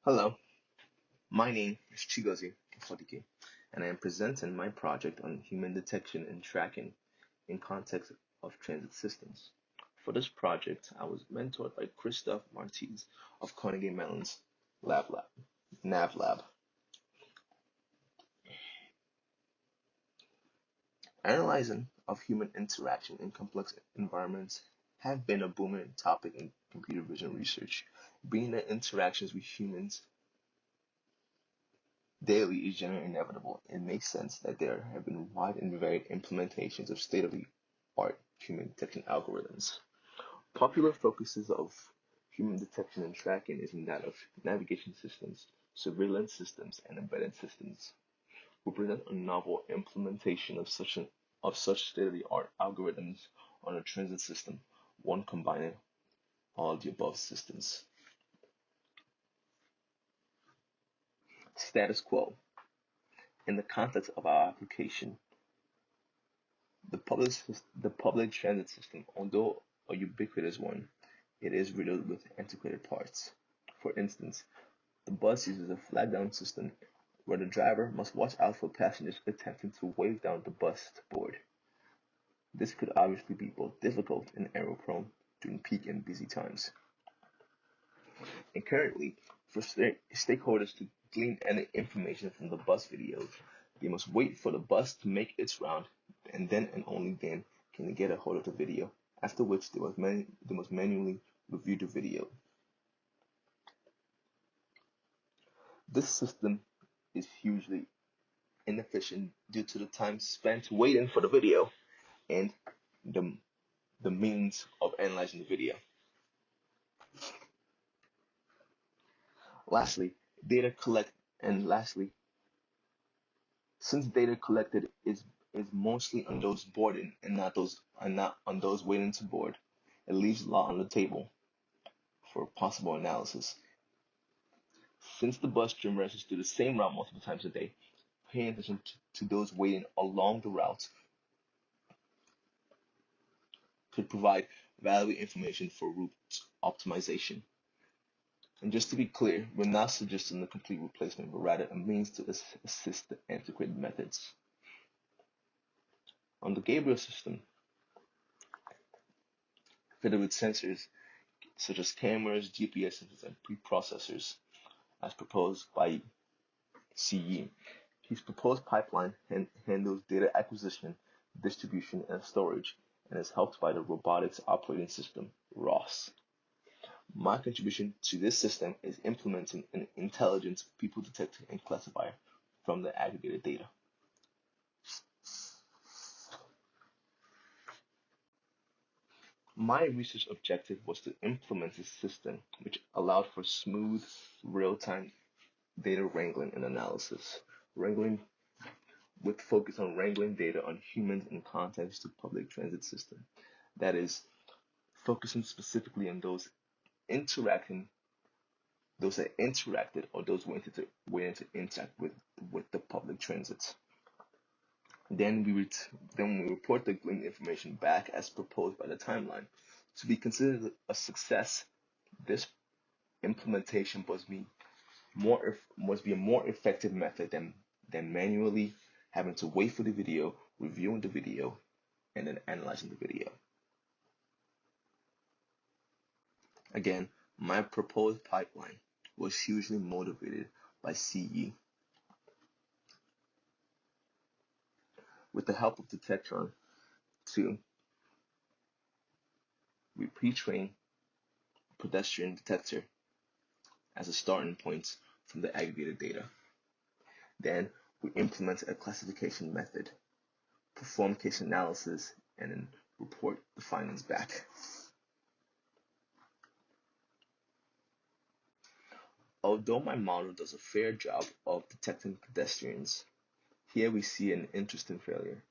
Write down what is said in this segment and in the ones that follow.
Hello, my name is Chigozie Ofodike, and I am presenting my project on human detection and tracking in context of transit systems. For this project, I was mentored by Christoph Martins of Carnegie Mellon's NAV Lab. Analyzing of human interaction in complex environments have been a booming topic in computer vision research. Being that interactions with humans daily is generally inevitable, it makes sense that there have been wide and varied implementations of state-of-the-art human detection algorithms. Popular focuses of human detection and tracking is in that of navigation systems, surveillance systems, and embedded systems, who present a novel implementation of such state-of-the-art algorithms on a transit system, one combining all the above systems. Status quo. In the context of our application, the public transit system, although a ubiquitous one, it is riddled with antiquated parts. For instance, the bus uses a flag-down system where the driver must watch out for passengers attempting to wave down the bus to board. This could obviously be both difficult and error-prone during peak and busy times. And currently, for stakeholders to glean any information from the bus videos, they must wait for the bus to make its round, and then and only then can they get a hold of the video, after which they must manually review the video. This system is hugely inefficient due to the time spent waiting for the video and the, the means of analyzing the video. Lastly, since data collected is mostly on those boarding and not on those waiting to board, it leaves a lot on the table for possible analysis. Since the bus traverses through the same route multiple times a day, paying attention to those waiting along the route could provide valuable information for route optimization. And just to be clear, we're not suggesting a complete replacement, but rather a means to assist the antiquated methods. On the Gabriel system, fitted with sensors such as cameras, GPS sensors, and preprocessors, as proposed by CE, his proposed pipeline handles data acquisition, distribution, and storage, and is helped by the Robotics Operating System, ROS. My contribution to this system is implementing an intelligent people detector and classifier from the aggregated data. My research objective was to implement a system which allowed for smooth, real-time data wrangling and analysis, wrangling with focus on wrangling data on humans in context to public transit system. That is, focusing specifically on those that interacted or those waiting to interact with the public transit. Then we report the gleaned information back as proposed by the timeline. To be considered a success, this implementation must be a more effective method than manually having to wait for the video, reviewing the video, and then analyzing the video. Again, my proposed pipeline was hugely motivated by CE. With the help of Detector 2, we pre-train pedestrian detector as a starting point from the aggregated data. Then we implement a classification method, perform case analysis, and then report the findings back. Although my model does a fair job of detecting pedestrians, here we see an interesting failure,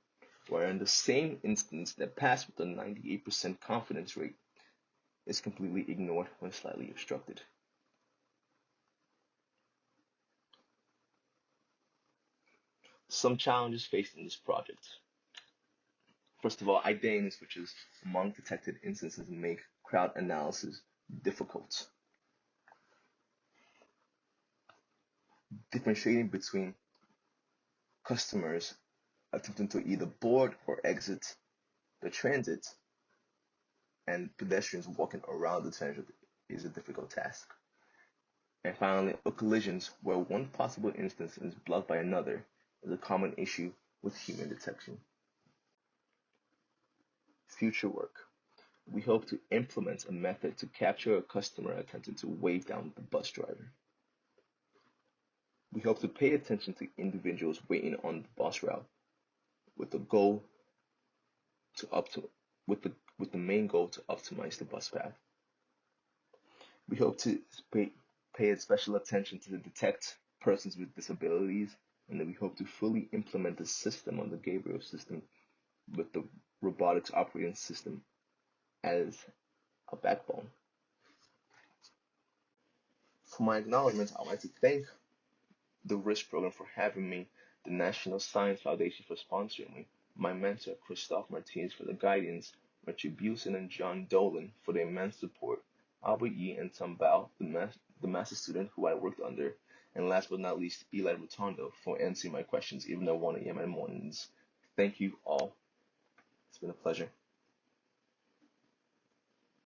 where in the same instance that passed with a 98% confidence rate is completely ignored when slightly obstructed. Some challenges faced in this project. First of all, identity switches among detected instances make crowd analysis difficult. differentiating between customers attempting to either board or exit the transit and pedestrians walking around the transit is a difficult task. And finally, collisions, where one possible instance is blocked by another, is a common issue with human detection. Future work. We hope to implement a method to capture a customer attempting to wave down the bus driver. We hope to pay attention to individuals waiting on the bus route with the goal to up to with the main goal to optimize the bus path. We hope to pay special attention to detect persons with disabilities, and then we hope to fully implement the system on the Gabriel system with the Robotics Operating System as a backbone. For my acknowledgements, I'd like to thank the RISK program for having me, the National Science Foundation for sponsoring me, my mentor, Christophe Martinez, for the guidance, Retribution and John Dolan for the immense support, Albert Yi and Tom Bao, the master student who I worked under, and last but not least, Eli Rotondo for answering my questions even at 1 a.m. in the mornings. Thank you all. It's been a pleasure.